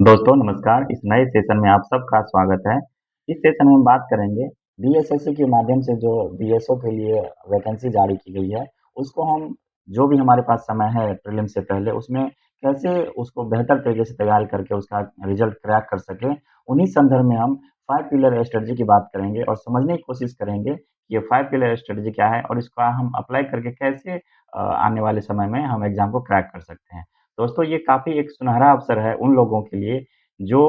दोस्तों नमस्कार, इस नए सेशन में आप सबका स्वागत है। इस सेशन में हम बात करेंगे बीएसएससी के माध्यम से जो बीएसओ के लिए वैकेंसी जारी की गई है, उसको हम जो भी हमारे पास समय है प्रीलिम्स से पहले उसमें कैसे उसको बेहतर तरीके से तैयारी करके उसका रिजल्ट क्रैक कर सकें, उन्हीं संदर्भ में हम 5 पिलर स्ट्रेटजी की बात करेंगे और समझने की कोशिश करेंगे कि ये 5 पिलर स्ट्रेटजी क्या है और इसका हम अप्लाई करके कैसे आने वाले समय में हम एग्ज़ाम को क्रैक कर सकते हैं। दोस्तों ये काफ़ी एक सुनहरा अवसर है उन लोगों के लिए जो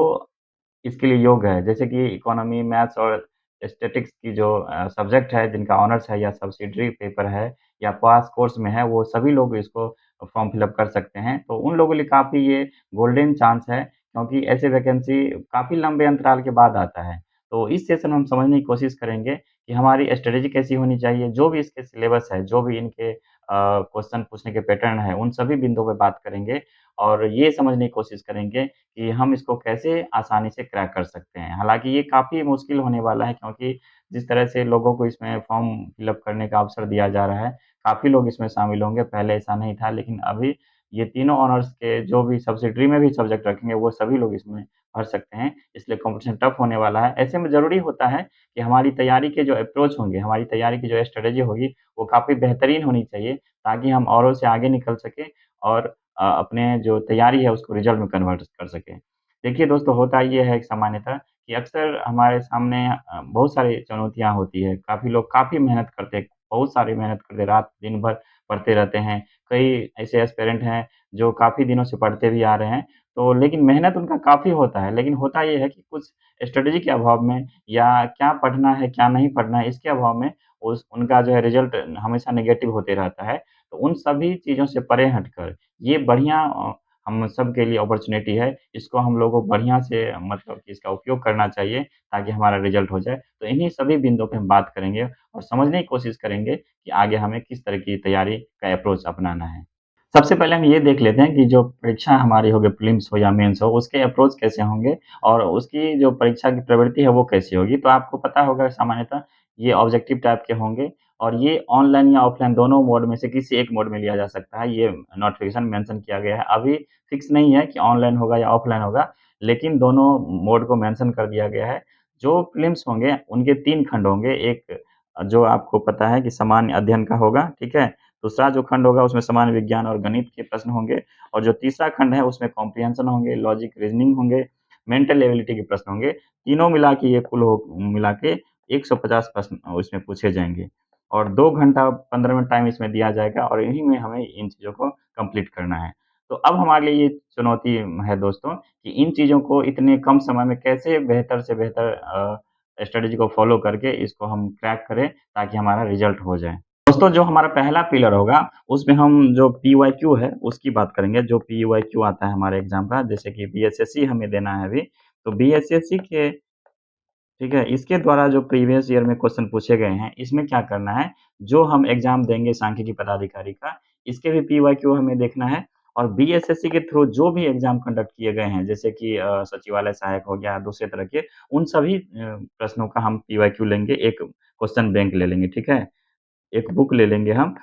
इसके लिए योग्य है। जैसे कि इकोनॉमी, मैथ्स और स्टैटिक्स की जो सब्जेक्ट है जिनका ऑनर्स है या सब्सिडियरी पेपर है या पास कोर्स में है, वो सभी लोग इसको फॉर्म फिल अप कर सकते हैं। तो उन लोगों के लिए काफ़ी ये गोल्डन चांस है क्योंकि ऐसे वैकेंसी काफ़ी लंबे अंतराल के बाद आता है। तो इस सेशन में हम समझने की कोशिश करेंगे कि हमारी स्ट्रैटेजी कैसी होनी चाहिए, जो भी इसके सिलेबस है, जो भी इनके क्वेश्चन पूछने के पैटर्न है, उन सभी बिंदुओं पे बात करेंगे और ये समझने की कोशिश करेंगे कि हम इसको कैसे आसानी से क्रैक कर सकते हैं। हालाँकि ये काफ़ी मुश्किल होने वाला है क्योंकि जिस तरह से लोगों को इसमें फॉर्म फिलअप करने का अवसर दिया जा रहा है, काफ़ी लोग इसमें शामिल होंगे, पहले ऐसा नहीं था लेकिन अभी ये तीनों ऑनर्स के जो भी सब्सिडियरी में भी सब्जेक्ट रखेंगे, वो सभी लोग इसमें भर सकते हैं, इसलिए कॉम्पिटिशन टफ होने वाला है। ऐसे में ज़रूरी होता है कि हमारी तैयारी के जो अप्रोच होंगे, हमारी तैयारी की जो स्ट्रैटेजी होगी, वो काफ़ी बेहतरीन होनी चाहिए ताकि हम औरों से आगे निकल सकें और अपने जो तैयारी है उसको रिज़ल्ट में कन्वर्ट कर सकें। देखिए दोस्तों होता ये है सामान्यतः कि अक्सर हमारे सामने बहुत सारी चुनौतियाँ होती हैं। काफ़ी लोग काफ़ी मेहनत करते हैं, बहुत सारी मेहनत करते रात दिन भर पढ़ते रहते हैं। कई ऐसे एस्पिरेंट हैं जो काफ़ी दिनों से पढ़ते भी आ रहे हैं, तो लेकिन मेहनत उनका काफ़ी होता है। लेकिन होता ये है कि कुछ स्ट्रैटेजी के अभाव में या क्या पढ़ना है, क्या नहीं पढ़ना है, इसके अभाव में उस उनका जो है रिज़ल्ट हमेशा नेगेटिव होते रहता है। तो उन सभी चीज़ों से परे हटकर ये बढ़िया हम सबके लिए अपॉर्च्युनिटी है। इसको हम लोगों को बढ़िया से मतलब कि इसका उपयोग करना चाहिए ताकि हमारा रिज़ल्ट हो जाए। तो इन्हीं सभी बिंदुओं पे हम बात करेंगे और समझने की कोशिश करेंगे कि आगे हमें किस तरह की तैयारी का अप्रोच अपनाना है। सबसे पहले हम ये देख लेते हैं कि जो परीक्षा हमारी होगी प्रीलिम्स हो या मेंस हो, उसके अप्रोच कैसे होंगे और उसकी जो परीक्षा की प्रवृत्ति है वो कैसी होगी। तो आपको पता होगा सामान्यतः ये ऑब्जेक्टिव टाइप के होंगे और ये ऑनलाइन या ऑफलाइन दोनों मोड में से किसी एक मोड में लिया जा सकता है। ये नोटिफ़िकेशन मेंशन किया गया है। अभी फिक्स नहीं है कि ऑनलाइन होगा या ऑफलाइन होगा, लेकिन दोनों मोड को मेंशन कर दिया गया है। जो प्रीलिम्स होंगे उनके 3 खंड होंगे। एक जो आपको पता है कि सामान्य अध्ययन का होगा, ठीक है? दूसरा जो खंड होगा उसमें सामान्य विज्ञान और गणित के प्रश्न होंगे और जो तीसरा खंड है उसमें कॉम्प्रिहेंशन होंगे, लॉजिक, रीज़निंग होंगे, मेंटल एबिलिटी के प्रश्न होंगे। तीनों मिला के ये कुल हो मिला के 150 प्रश्न इसमें पूछे जाएँगे और 2 घंटा 15 मिनट टाइम इसमें दिया जाएगा और इन्हीं में हमें इन चीज़ों को कंप्लीट करना है। तो अब हमारे लिए ये चुनौती है दोस्तों कि इन चीज़ों को इतने कम समय में कैसे बेहतर से बेहतर स्ट्रैटेजी को फ़ॉलो करके इसको हम क्रैक करें ताकि हमारा रिज़ल्ट हो जाए। दोस्तों जो हमारा पहला पिलर होगा, उसमें हम जो पीवाईक्यू है उसकी बात करेंगे। जो पीवाईक्यू आता है हमारे एग्ज़ाम का जैसे कि बीएसएससी हमें देना है अभी, तो बीएसएससी के ठीक है, इसके द्वारा जो प्रीवियस ईयर में क्वेश्चन पूछे गए हैं, इसमें क्या करना है, जो हम एग्ज़ाम देंगे सांख्यिकी पदाधिकारी का, इसके भी पीवाईक्यू हमें देखना है और बीएसएससी के थ्रू जो भी एग्ज़ाम कंडक्ट किए गए हैं, जैसे कि सचिवालय सहायक हो गया, दूसरे तरह के, उन सभी प्रश्नों का हम पीवाईक्यू लेंगे, एक क्वेश्चन बैंक ले लेंगे, ठीक है? एक बुक ले लेंगे हम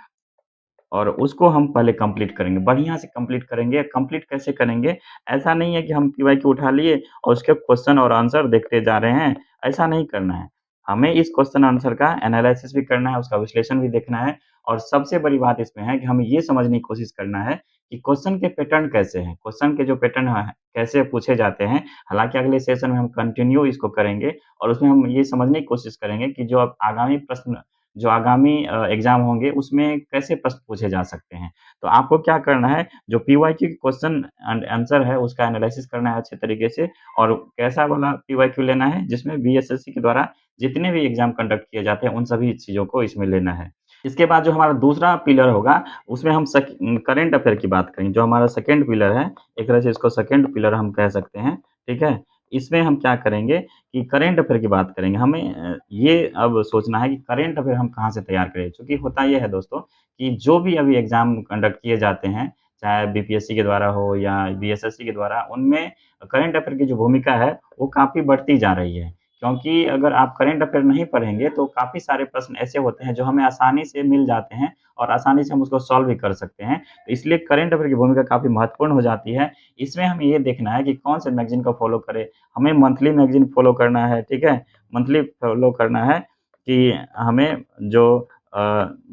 और उसको हम पहले कंप्लीट करेंगे, बढ़िया से कंप्लीट करेंगे। कंप्लीट कैसे करेंगे? ऐसा नहीं है कि हम पीवाईक्यू उठा लिए और उसके क्वेश्चन और आंसर देखते जा रहे हैं, ऐसा नहीं करना है। हमें इस क्वेश्चन आंसर का एनालिसिस भी करना है, उसका विश्लेषण भी देखना है और सबसे बड़ी बात इसमें है कि हमें ये समझने की कोशिश करना है कि क्वेश्चन के पैटर्न कैसे हैं? क्वेश्चन के जो पैटर्न हैं, कैसे पूछे जाते हैं? हालाँकि अगले सेशन में हम कंटिन्यू इसको करेंगे और उसमें हम ये समझने की कोशिश करेंगे कि जो अब आगामी प्रश्न जो आगामी एग्ज़ाम होंगे उसमें कैसे प्रश्न पूछे जा सकते हैं। तो आपको क्या करना है जो पीवाईक्यू क्वेश्चन एंड आंसर है उसका एनालिसिस करना है अच्छे तरीके से और कैसा वाला पीवाईक्यू लेना है जिसमें बीएसएससी के द्वारा जितने भी एग्ज़ाम कंडक्ट किए जाते हैं उन सभी चीज़ों को इसमें लेना है। इसके बाद जो हमारा दूसरा पिलर होगा उसमें हम करंट अफ़ेयर की बात करेंगे। जो हमारा सेकंड पिलर है, एक तरह से इसको सेकंड पिलर हम कह सकते हैं, ठीक है? इसमें हम क्या करेंगे कि करंट अफ़ेयर की बात करेंगे। हमें ये अब सोचना है कि करंट अफ़ेयर हम कहाँ से तैयार करें? चूँकि होता ये है दोस्तों कि जो भी अभी एग्ज़ाम कंडक्ट किए जाते हैं, चाहे बीपीएससी के द्वारा हो या बीएसएससी के द्वारा, उनमें करंट अफ़ेयर की जो भूमिका है, वो काफ़ी बढ़ती जा रही है। क्योंकि अगर आप करंट अफ़ेयर नहीं पढ़ेंगे तो काफ़ी सारे प्रश्न ऐसे होते हैं जो हमें आसानी से मिल जाते हैं और आसानी से हम उसको सॉल्व भी कर सकते हैं। तो इसलिए करंट अफ़ेयर की भूमिका काफ़ी महत्वपूर्ण हो जाती है। इसमें हमें ये देखना है कि कौन से मैगज़ीन को फ़ॉलो करें। हमें मंथली मैगज़ीन फ़ॉलो करना है, ठीक है? मंथली फ़ॉलो करना है कि हमें जो अ,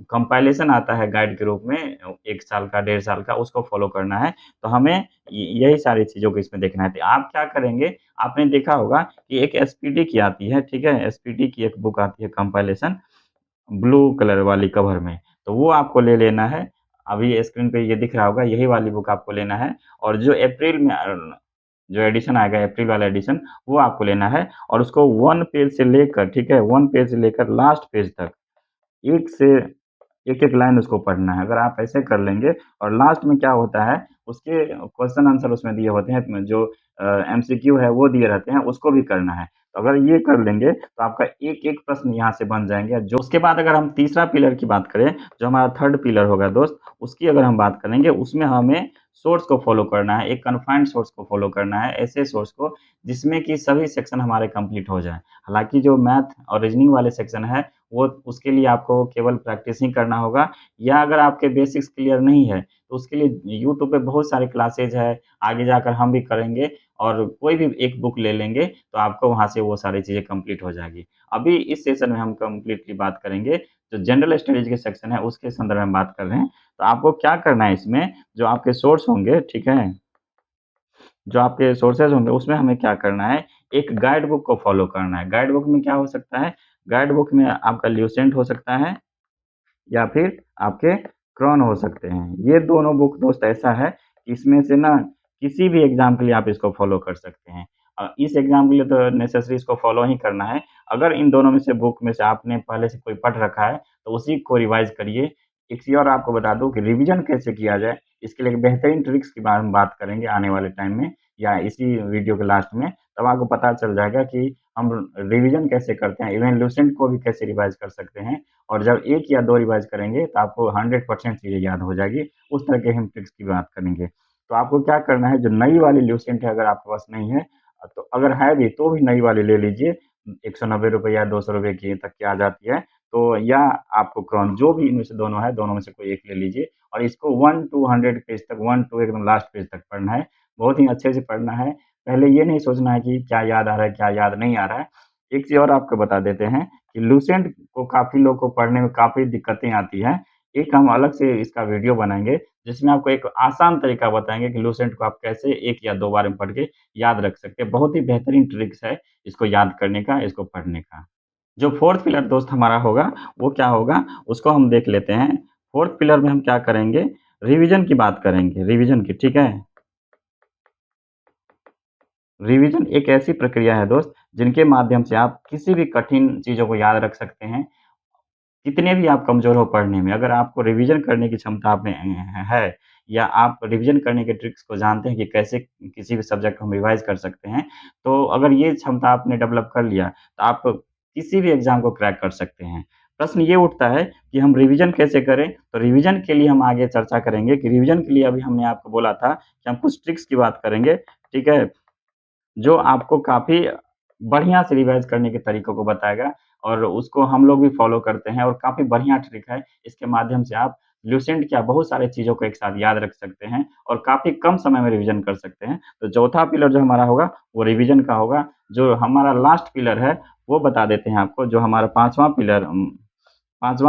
कंपाइलेशन आता है गाइड के रूप में 1 साल का, 1.5 साल का, उसको फ़ॉलो करना है। तो हमें यही सारी चीज़ों को इसमें देखना है। तो आप क्या करेंगे, आपने देखा होगा कि एक एसपीटी की आती है, ठीक है? एसपीटी की एक बुक आती है कंपाइलेशन, ब्लू कलर वाली कवर में, तो वो आपको ले लेना है। अभी स्क्रीन पे ये दिख रहा होगा, यही वाली बुक आपको लेना है और जो अप्रैल में जो एडिशन आएगा अप्रैल वाला एडिशन, वो आपको लेना है और उसको 1 पेज से लेकर, ठीक है? 1 पेज से लेकर लास्ट पेज तक, एक से एक-एक लाइन उसको पढ़ना है। अगर आप ऐसे कर लेंगे और लास्ट में क्या होता है, उसके क्वेश्चन आंसर उसमें दिए होते हैं, जो एमसीक्यू है वो दिए रहते हैं, उसको भी करना है। तो अगर ये कर लेंगे तो आपका एक-एक प्रश्न यहाँ से बन जाएँगे। जो उसके बाद अगर हम तीसरा पिलर की बात करें, जो हमारा थर्ड पिलर होगा दोस्त, उसकी अगर हम बात करेंगे, उसमें हमें सोर्स को फ़ॉलो करना है, एक कन्फाइंड सोर्स को फ़ॉलो करना है, ऐसे सोर्स को जिसमें कि सभी सेक्शन हमारे कंप्लीट हो जाएँ। हालाँकि जो मैथ और रीज़निंग वाले सेक्शन है, वो उसके लिए आपको केवल प्रैक्टिस ही करना होगा या अगर आपके बेसिक्स क्लियर नहीं है, तो उसके लिए यूट्यूब पे बहुत सारे क्लासेज़ है, आगे जाकर हम भी करेंगे और कोई भी एक बुक ले लेंगे, तो आपको वहाँ से वो सारी चीज़ें कंप्लीट हो जाएगी। अभी इस सेशन में हम कंप्लीटली बात करेंगे, जो जनरल स्टडीज़ के सेक्शन है, उसके संदर्भ में बात कर रहे हैं। तो आपको क्या करना है इसमें, जो आपके सोर्स होंगे, ठीक है? जो आपके सोर्सेज़ होंगे, उसमें हमें क्या करना है, एक गाइड बुक को फ़ॉलो करना है। गाइड बुक में क्या हो सकता है, गाइड बुक में आपका ल्यूसेंट हो सकता है या फिर आपके क्रॉन हो सकते हैं। ये दोनों बुक दोस्त ऐसा है कि इसमें से ना किसी भी एग्ज़ाम के लिए आप इसको फ़ॉलो कर सकते हैं। इस एग्ज़ाम के लिए तो नेसेसरी इसको फ़ॉलो ही करना है। अगर इन दोनों में से बुक में से आपने पहले से कोई पढ़ रखा है, तो उसी को रिवाइज़ करिए। एक चीज़ और आपको बता दूँ कि रिवीजन कैसे किया जाए, इसके लिए एक बेहतरीन ट्रिक्स के बारे में बात करेंगे आने वाले टाइम में या इसी वीडियो के लास्ट में। तब आपको पता चल जाएगा कि हम रिवीजन कैसे करते हैं, इवन लुसेंट को भी कैसे रिवाइज़ कर सकते हैं। और जब 1 या 2 रिवाइज़ करेंगे तो आपको 100% चीज़ें याद हो जाएगी, उस तरह के हम ट्रिक्स की बात करेंगे। तो आपको क्या करना है, जो नई वाली ल्यूसेंट है अगर आपके पास नहीं है तो अगर है भी तो भी नई वाली ले लीजिए, ₹190 या ₹200 की तक की आ जाती है। तो या आपको क्रॉन जो भी इनमें से दोनों है, दोनों में से कोई एक ले लीजिए और इसको 1 टू 100 पेज तक 1 टू एकदम लास्ट पेज तक पढ़ना है। बहुत ही अच्छे से पढ़ना है। पहले ये नहीं सोचना है कि क्या याद आ रहा है, क्या याद नहीं आ रहा है। एक चीज़ और आपको बता देते हैं कि लुसेंट को काफ़ी लोग को पढ़ने में काफ़ी दिक्कतें आती हैं। एक हम अलग से इसका वीडियो बनाएँगे, जिसमें आपको एक आसान तरीका बताएँगे कि लुसेंट को आप कैसे 1 या 2 बार में पढ़ के याद रख सकते हैं। बहुत ही बेहतरीन ट्रिक्स है इसको याद करने का, इसको पढ़ने का। जो 4th पिलर दोस्त हमारा होगा, वो क्या होगा, उसको हम देख लेते हैं। 4th पिलर में हम क्या करेंगे, रिवीजन की बात करेंगे, रिवीजन की, ठीक है? रिवीजन एक ऐसी प्रक्रिया है दोस्त, जिनके माध्यम से आप किसी भी कठिन चीज़ों को याद रख सकते हैं। कितने भी आप कमज़ोर हो पढ़ने में, अगर आपको रिवीज़न करने की क्षमता आप में है या आप रिवीज़न करने के ट्रिक्स को जानते हैं कि कैसे किसी भी सब्जेक्ट को हम रिवाइज़ कर सकते हैं, तो अगर ये क्षमता आपने डेवलप कर लिया, तो आप किसी भी एग्ज़ाम को क्रैक कर सकते हैं। प्रश्न ये उठता है कि हम रिवीज़न कैसे करें? तो रिवीज़न के लिए हम आगे चर्चा करेंगे कि रिवीज़न के लिए अभी हमने आपको बोला था कि हम कुछ ट्रिक्स की बात करेंगे, ठीक है? जो आपको काफ़ी बढ़िया से रिवाइज़ करने के तरीकों को बताएगा और उसको हम लोग भी फ़ॉलो करते हैं और काफ़ी बढ़िया ट्रिक है। इसके माध्यम से आप लुसेंट क्या बहुत सारी चीज़ों को एक साथ याद रख सकते हैं और काफ़ी कम समय में रिवीज़न कर सकते हैं। तो चौथा पिलर जो हमारा होगा, वो रिवीज़न का होगा। जो हमारा लास्ट पिलर है, वो बता देते हैं आपको। जो हमारा 5वाँ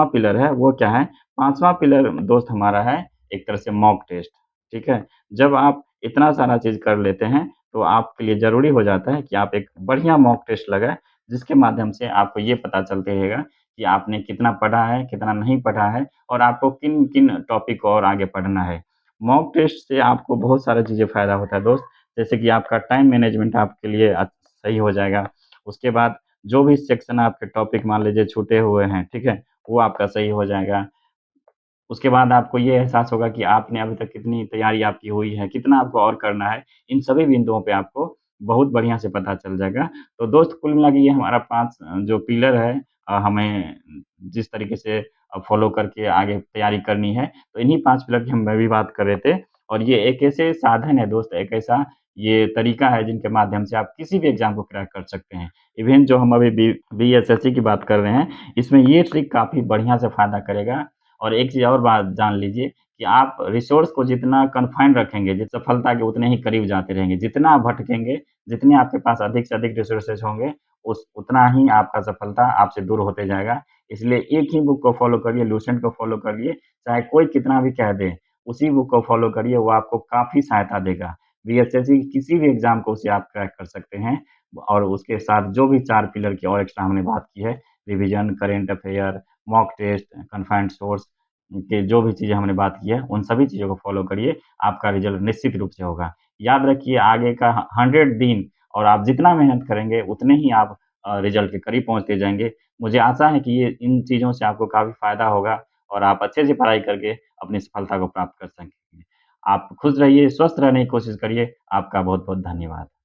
पिलर है, वो क्या है? 5वाँ पिलर दोस्त हमारा है, एक तरह से मॉक टेस्ट, ठीक है? जब आप इतना सारा चीज़ कर लेते हैं, तो आपके लिए ज़रूरी हो जाता है कि आप एक बढ़िया मॉक टेस्ट लगाएँ, जिसके माध्यम से आपको ये पता चलता रहेगा कि आपने कितना पढ़ा है, कितना नहीं पढ़ा है और आपको किन-किन टॉपिक को और आगे पढ़ना है। मॉक टेस्ट से आपको बहुत सारी चीज़ें फ़ायदा होता है दोस्त, जैसे कि आपका टाइम मैनेजमेंट आपके लिए सही हो जाएगा। उसके बाद जो भी सेक्शन आपके टॉपिक मान लीजिए छूटे हुए हैं, ठीक है? वो आपका सही हो जाएगा। उसके बाद आपको ये एहसास होगा कि आपने अभी तक कितनी तैयारी आपकी हुई है, कितना आपको और करना है। इन सभी बिंदुओं पे आपको बहुत बढ़िया से पता चल जाएगा। तो दोस्त कुल मिला के ये हमारा 5 जो पिलर है हमें जिस तरीके से फ़ॉलो करके आगे तैयारी करनी है, तो इन्हीं 5 पिलर की हम मैं भी बात कर रहे थे। और ये एक ऐसे साधन है दोस्त, एक ऐसा ये तरीका है जिनके माध्यम से आप किसी भी एग्ज़ाम को क्रैक कर सकते हैं। इवन जो हम अभी बीएसएससी की बात कर रहे हैं, इसमें ये ट्रिक काफ़ी बढ़िया से फ़ायदा करेगा। और एक चीज़ और बात जान लीजिए कि आप रिसोर्स को जितना कन्फाइंड रखेंगे, सफलता के उतने ही करीब जाते रहेंगे। जितना आप भटकेंगे, जितने आपके पास अधिक से अधिक रिसोर्सेज़ होंगे, उस उतना ही आपका सफलता आपसे दूर होते जाएगा। इसलिए एक ही बुक को फ़ॉलो करिए, लुसेंट को फ़ॉलो करिए, चाहे कोई कितना भी कह दे, उसी बुक को फ़ॉलो करिए, वो आपको काफ़ी सहायता देगा। बीएसएससी की किसी भी एग्ज़ाम को उससे आप क्रैक कर सकते हैं। और उसके साथ जो भी 4 पिलर की और एक्स्ट्रा हमने बात की है, revision, current affair, mock test, confined source के जो भी चीज़ें हमने बात की है, उन सभी चीज़ों को फ़ॉलो करिए, आपका रिज़ल्ट निश्चित रूप से होगा। याद रखिए आगे का 100 दिन और आप जितना मेहनत करेंगे, उतने ही आप रिज़ल्ट के करीब पहुँचते जाएँगे। मुझे आशा है कि ये इन चीज़ों से आपको काफ़ी फ़ायदा होगा और आप अच्छे से पढ़ाई करके अपनी सफलता को प्राप्त कर सकेंगे। आप खुश रहिए, स्वस्थ रहने की कोशिश करिए। आपका बहुत-बहुत धन्यवाद।